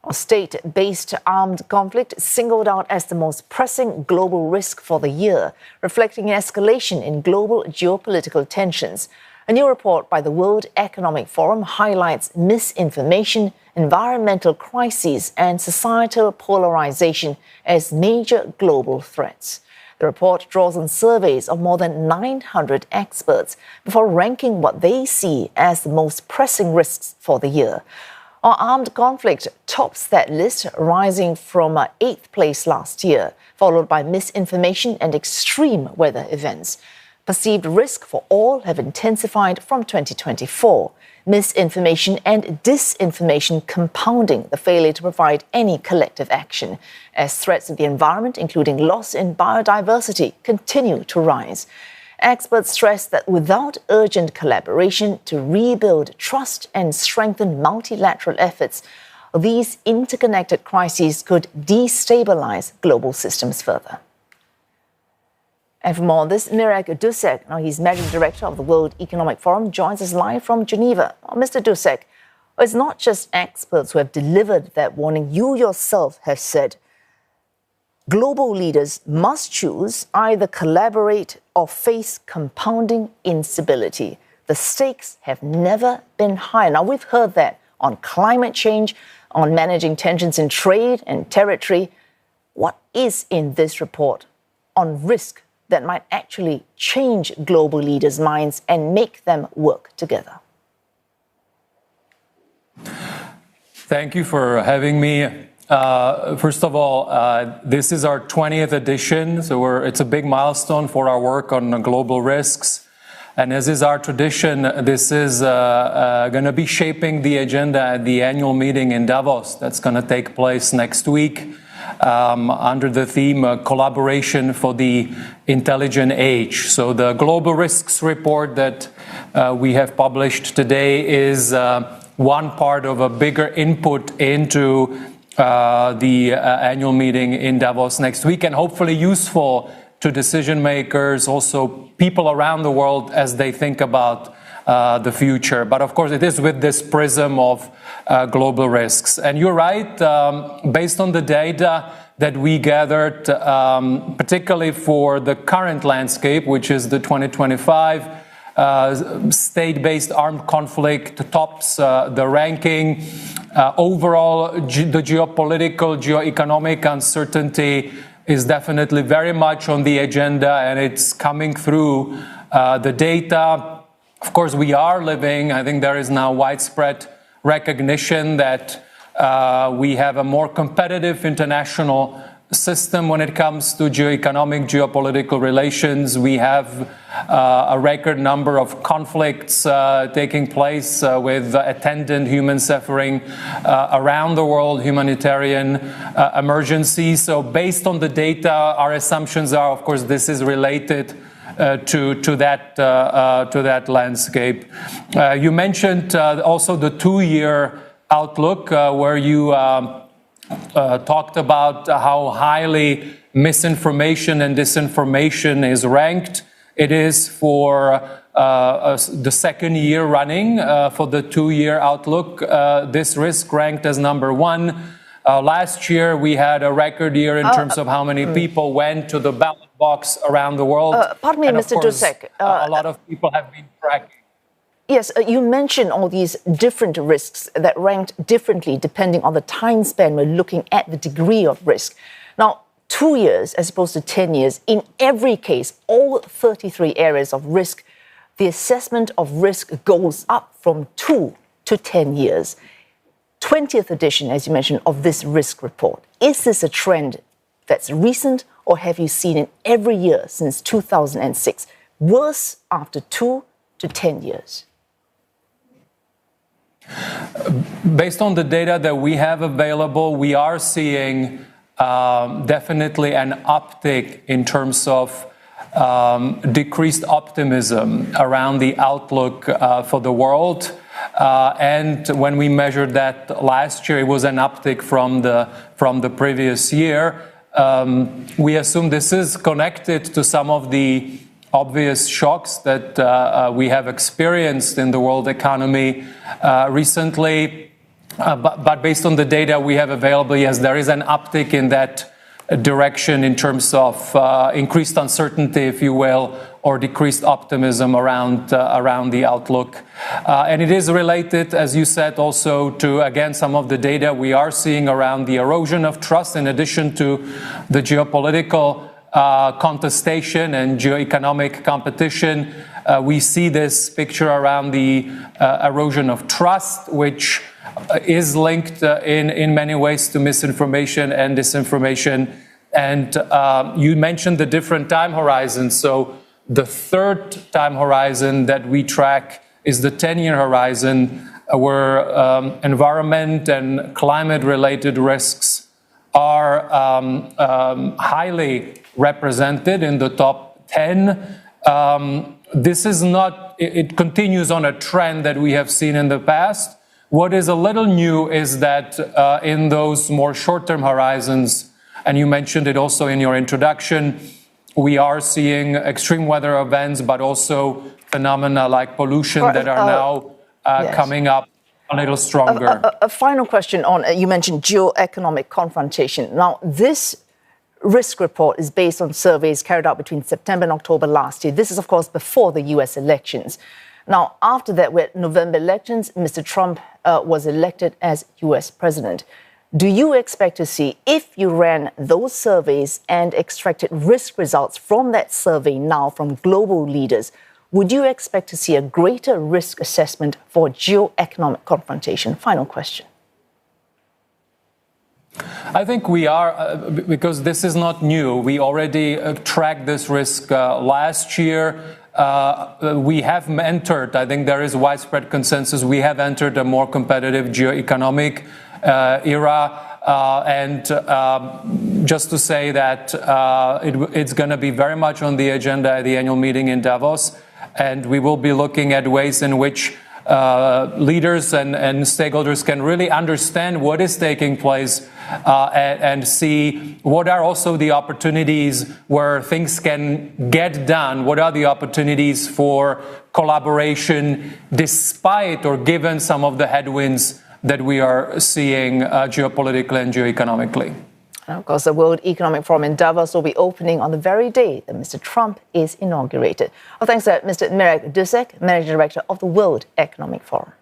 A state-based armed conflict singled out as the most pressing global risk for the year, reflecting an escalation in global geopolitical tensions. A new report by the World Economic Forum highlights misinformation, environmental crises, and societal polarisation as major global threats. The report draws on surveys of more than 900 experts before ranking what they see as the most pressing risks for the year. Our armed conflict tops that list, rising from 8th place last year, followed by misinformation and extreme weather events. Perceived risk for all have intensified from 2024. Misinformation and disinformation compounding the failure to provide any collective action, as threats to the environment, including loss in biodiversity, continue to rise. Experts stress that without urgent collaboration to rebuild trust and strengthen multilateral efforts, these interconnected crises could destabilise global systems further. And for more on this, Mirek Dušek, now he's Managing Director of the World Economic Forum, joins us live from Geneva. Mr. Dušek, it's not just experts who have delivered that warning. You yourself have said global leaders must choose either collaborate or face compounding instability. The stakes have never been higher. Now, we've heard that on climate change, on managing tensions in trade and territory. What is in this report on risk that might actually change global leaders' minds and make them work together? Thank you for having me. First of all, this is our 20th edition, so it's a big milestone for our work on global risks. And as is our tradition, this is going to be shaping the agenda at the annual meeting in Davos that's going to take place next week under the theme Collaboration for the Intelligent Age. So the Global Risks Report that we have published today is one part of a bigger input into the annual meeting in Davos next week, and hopefully useful to decision makers, also people around the world as they think about the future. But of course, it is with this prism of global risks. And you're right, based on the data that we gathered, particularly for the current landscape, which is the 2025 state-based armed conflict tops the ranking. Overall, the geopolitical, geoeconomic uncertainty is definitely very much on the agenda, and it's coming through the data. Of course, we are living, I think there is now widespread recognition that we have a more competitive international system when it comes to geoeconomic, geopolitical relations. We have a record number of conflicts taking place with attendant human suffering around the world, humanitarian emergencies. So based on the data, our assumptions are, of course, this is related to that landscape. You mentioned also the 2-year outlook, where you talked about how highly misinformation and disinformation is ranked. It is for the second year running for the 2-year outlook. This risk ranked as number 1. Last year, we had a record year in terms of how many people went to the ballot box around the world. Pardon me, Mr. Dušek. A lot of people have been tracking. Yes, you mentioned all these different risks that ranked differently depending on the time span we're looking at, the degree of risk. Now, 2 years as opposed to 10 years, in every case, all 33 areas of risk, the assessment of risk goes up from 2 to 10 years. 20th edition, as you mentioned, of this risk report. Is this a trend that's recent, or have you seen it every year since 2006? Worse after 2 to 10 years? Based on the data that we have available, we are seeing definitely an uptick in terms of decreased optimism around the outlook for the world. And when we measured that last year, it was an uptick from the previous year. We assume this is connected to some of the obvious shocks that we have experienced in the world economy recently. But based on the data we have available, yes, there is an uptick in that direction in terms of increased uncertainty, if you will, or decreased optimism around the outlook. And it is related, as you said, also to, again, some of the data we are seeing around the erosion of trust, in addition to the geopolitical contestation and geoeconomic competition. We see this picture around the erosion of trust, which is linked in many ways to misinformation and disinformation. And you mentioned the different time horizons. So the third time horizon that we track is the 10-year horizon, where environment and climate-related risks are highly represented in the top 10. This is not, it continues on a trend that we have seen in the past. What is a little new is that in those more short-term horizons, and you mentioned it also in your introduction, we are seeing extreme weather events, but also phenomena like pollution that are now coming up a little stronger. A final question on, you mentioned geoeconomic confrontation. Now, this risk report is based on surveys carried out between September and October last year. This is, of course, before the US elections. Now, after that, with November elections, Mr. Trump was elected as US president. Do you expect to see, if you ran those surveys and extracted risk results from that survey now from global leaders, would you expect to see a greater risk assessment for geoeconomic confrontation? Final question. I think we are, because this is not new. We already tracked this risk last year. We have entered, I think there is widespread consensus, we have entered a more competitive geoeconomic era. And just to say that it's going to be very much on the agenda at the annual meeting in Davos. And we will be looking at ways in which leaders and stakeholders can really understand what is taking place and see what are also the opportunities where things can get done. What are the opportunities for collaboration despite or given some of the headwinds that we are seeing geopolitically and geoeconomically. And of course, the World Economic Forum in Davos will be opening on the very day that Mr. Trump is inaugurated. Well, thanks to Mr. Mirek Dušek, Managing Director of the World Economic Forum.